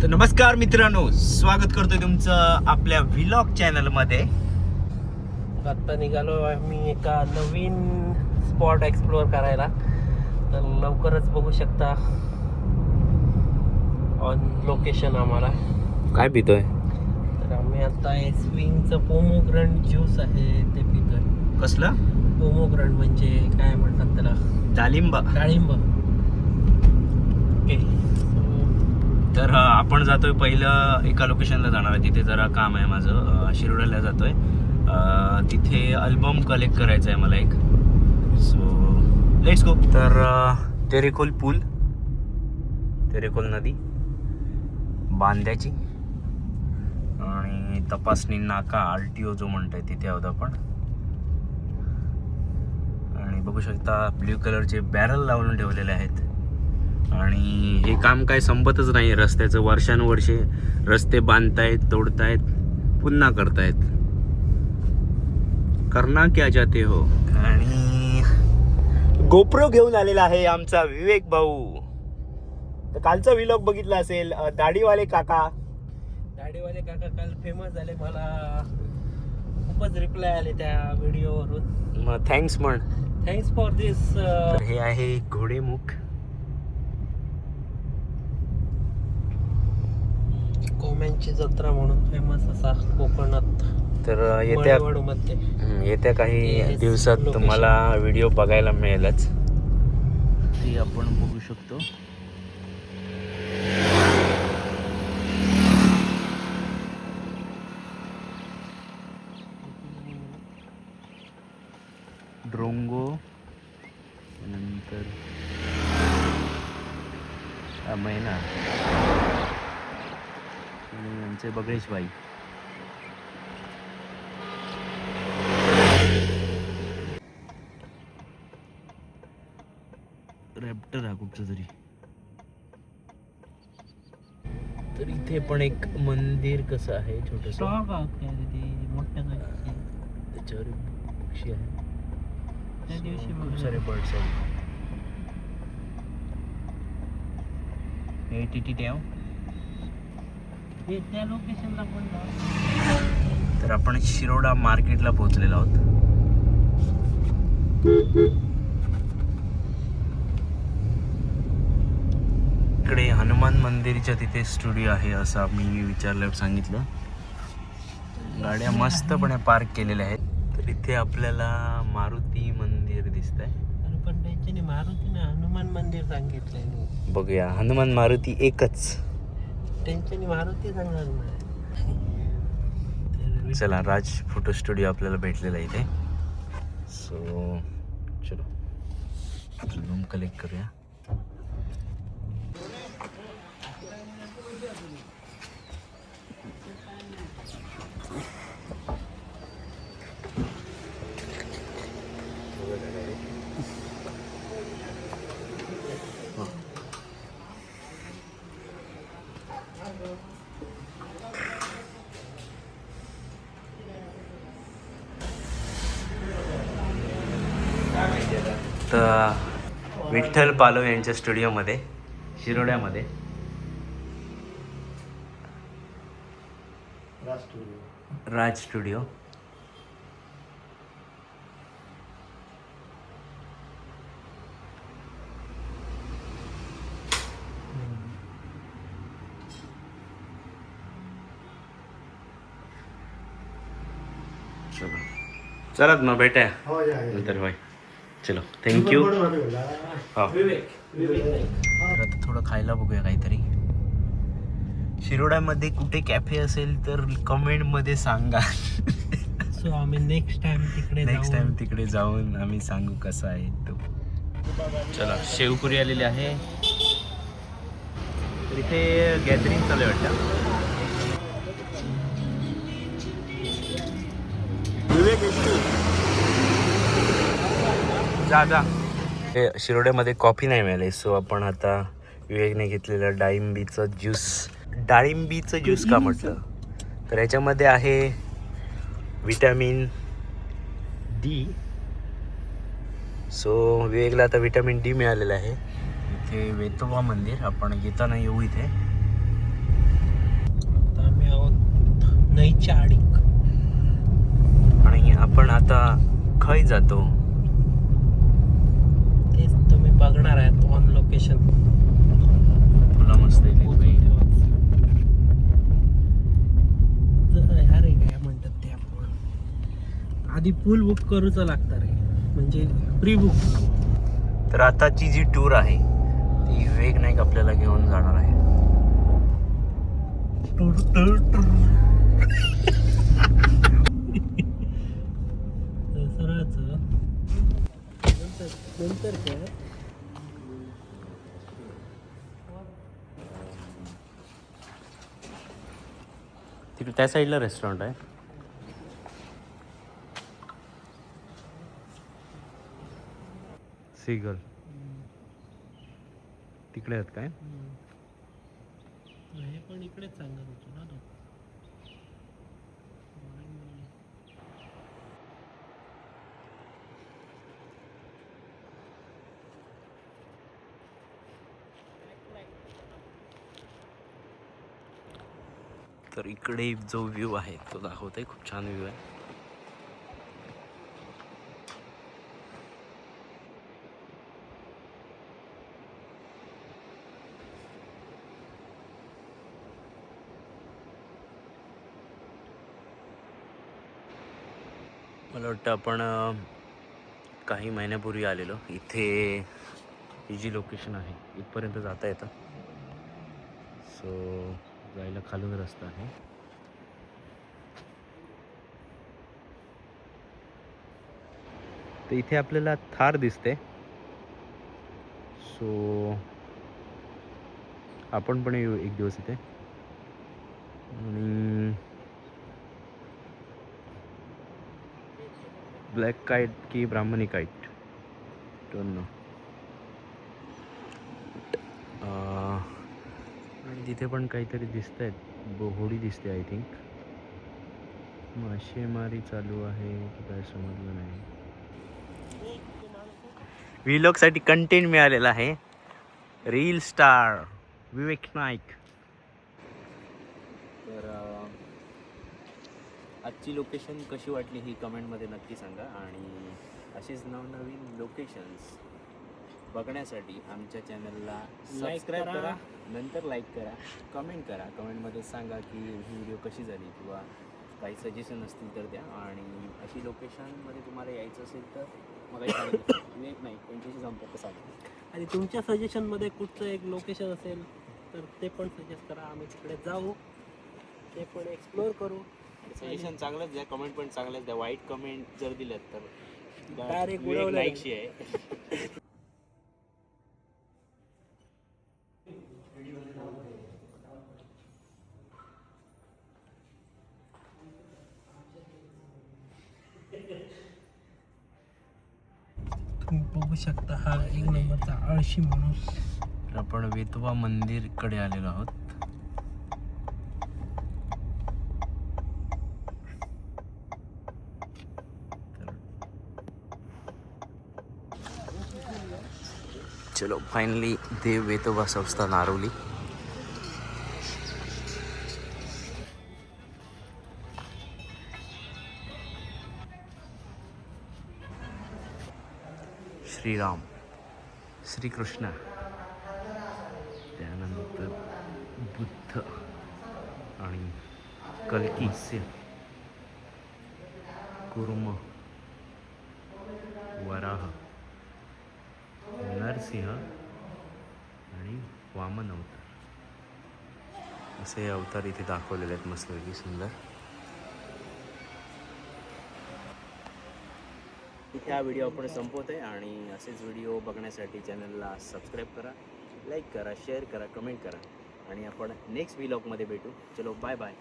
तर नमस्कार मित्रांनो, स्वागत करतोय तुमचं आपल्या व्लॉग चॅनल मध्ये. आता निघालो आम्ही एका नवीन स्पॉट एक्सप्लोअर करायला. तर लवकरच बघू शकता ऑन लोकेशन आम्हाला. काय पितोय? तर आम्ही आता स्विंगचं पोमोग्रंट ज्यूस आहे ते पितोय. कसलं पोमोग्रंट म्हणजे काय म्हणतात त्याला? डाळिंब. ओके. तर आपण जातोय पहिलं एका लोकेशनला जाणार आहे. तिथे जरा काम आहे माझं. शिरोड्याला जातोय. तिथे अल्बम कलेक्ट करायचं आहे मला एक. So let's go. तर तेरेखोल पूल, तेरेखोल नदी, बांद्याची आणि तपासणी नाका RTO जो म्हणतोय तिथे आहोत आपण. आणि बघू शकता ब्ल्यू कलरचे बॅरल लावून ठेवलेले आहेत. आणि हे काम काय संपतच नाही. रस्त्याचं वर्षानुवर्षे रस्ते बांधतायत, तोडतायत, पुन्हा करतायत. करना क्या जाते हो. आणि गोप्रो घेऊन आलेला आहे आमचा विवेक भाऊ. तर कालचा व्लॉग बघितला असेल. दाढीवाले काका काल फेमस झाले. मला खूपच रिप्लाय आले त्या व्हिडिओवरून. मग थँक्स म्हण. थँक्स फॉर दिस. हे आहे घोडेमुख. कोम्यांची जत्रा म्हणून फेमस असा कोकणात. तर मध्ये येत्या काही दिवसात location. तुम्हाला व्हिडिओ बघायला मिळेलच. ते आपण बघू शकतो. ड्रोंगो, नंतर मैना आणि आमचे बगळेश बाई. रॅप्टर हा कुठचं तरी. तर इथे पण एक मंदिर कसं आहे छोटस. त्याच्यावर पक्षी आहे. त्या दिवशी खूप सारे बर्ड्स आहेत. त्या लोकेशनला पण तर आपण शिरोडा मार्केटला पोहोचलेलो आहोत. इकडे हनुमान मंदिरच्या तिथे स्टुडिओ आहे असं मी विचारल्यावर सांगितलं. गाड्या मस्तपणे पार्क केलेल्या आहेत. तर इथे आपल्याला मारुती मंदिर दिसत आहे. पण त्यांच्यानी मारुतीने हनुमान मंदिर सांगितलंय. बघूया. हनुमान मारुती एकच. त्यांच्यानी मारुती सांगणार नाही. चला, राज फोटो स्टुडिओ आपल्याला भेटलेला इथे. सो चलो रूम कलेक्ट करूया. तर विठ्ठल पालव यांच्या स्टुडिओमध्ये शिरोड्यामध्ये राज स्टुडिओ. चला मग भेटूया नंतर. होय, चलो, थँक्यू. आता थोडं खायला बघूया काहीतरी. शिरोड्यामध्ये कुठे कॅफे असेल तर कमेंट मध्ये सांगा. सो आम्ही नेक्स्ट टाइम तिकडे जाऊन आम्ही सांगू कसा आहे तो. चला, शेवपुरी आलेली आहे. तर इथे गॅदरिंग चालू आहे वाटतं. जा. हे शिरोड्यामध्ये कॉफी नाही मिळाली. सो आपण आता विवेकने घेतलेलं डाळिंबीचं ज्यूस का म्हटलं तर याच्यामध्ये आहे विटॅमिन D. सो विवेकला आता विटॅमिन D मिळालेलं आहे. इथे वेतोबा मंदिर. आपण येताना येऊ इथे. चाडिक. आणि आपण आता खय जातो तेच तुम्ही बघणार आहात ऑन लोकेशन. तुला मस्त आहे ह्या रे काय म्हणतात ते आपण आधी पूल बुक करूचा लागतं रे, म्हणजे प्री बुक. तर आताची जी टूर आहे ती वेग नाईक आपल्याला घेऊन जाणार आहे. सरळच नंतर काय तिकडे त्या साईडला रेस्टॉरंट आहे. सीगल तिकडे आहेत काय? हे पण इकडेच सांगत होतो ना तो. तर इकडे जो व्ह्यू आहे तो दाखवतोय. खूप छान व्ह्यू आहे. मला वाटतं आपण काही महिन्यापूर्वी आलेलो इथे. ही जी लोकेशन आहे इथपर्यंत जाता येतं. सो जायला खालून रस्ता आहे. तर इथे आपल्याला थार दिसते. सो आपण पण येऊ एक दिवस इथे. आणि ब्लॅक काईट की ब्राह्मणी काईट डोंट नो. आणि तिथे पण काहीतरी दिसत आहेत. होडी दिसते आय थिंक. मासेमारी चालू आहे की काय समजलं नाही. व्लॉगसाठी कंटेंट मिळालेला आहे. रील स्टार विवेक नाईक. तर आजची लोकेशन कशी वाटली ही कमेंटमध्ये नक्की सांगा. आणि अशीच नवनवीन लोकेशन्स बघण्यासाठी आमच्या चॅनलला सबस्क्राईब करा. नंतर लाईक करा, कमेंट करा. कमेंटमध्ये सांगा की ही व्हिडिओ कशी झाली किंवा काही सजेशन असतील तर द्या. आणि अशी लोकेशनमध्ये तुम्हाला यायचं असेल तर मग विवेक नाईक त्यांच्याशी संपर्क साधा. आणि तुमच्या सजेशनमध्ये कुठचं एक लोकेशन असेल तर ते पण सजेस्ट करा. आम्ही तिकडे जाऊ, ते पण एक्सप्लोअर करू. सजेशन चांगलंच द्या, कमेंट पण चांगलंच द्या. वाईट कमेंट जर दिल्यात तर डायरेक्ट विवेक नाईकशी आहे. तुम्ही बघू शकता हा एक नंबरचा आळशी माणूस. तर आपण वेतवा मंदिरकडे आलेलो आहोत. चलो फायनली देव वेतोबा संस्था नारोली. श्रीराम, श्रीकृष्ण, त्यानंतर बुद्ध आणि कल्की, कुर्म, वराह, नरसिंह आणि वामन अवतार असे अवतार इथे दाखवलेले आहेत. मस्तपैकी सुंदर. इथे हा व्हिडिओ आपण संपवतोय. आणि असेच व्हिडिओ बघण्यासाठी चॅनलला सबस्क्राईब करा, लाईक करा, शेअर करा, कमेंट करा. आणि आपण नेक्स्ट व्लॉगमध्ये भेटू. चलो बाय बाय.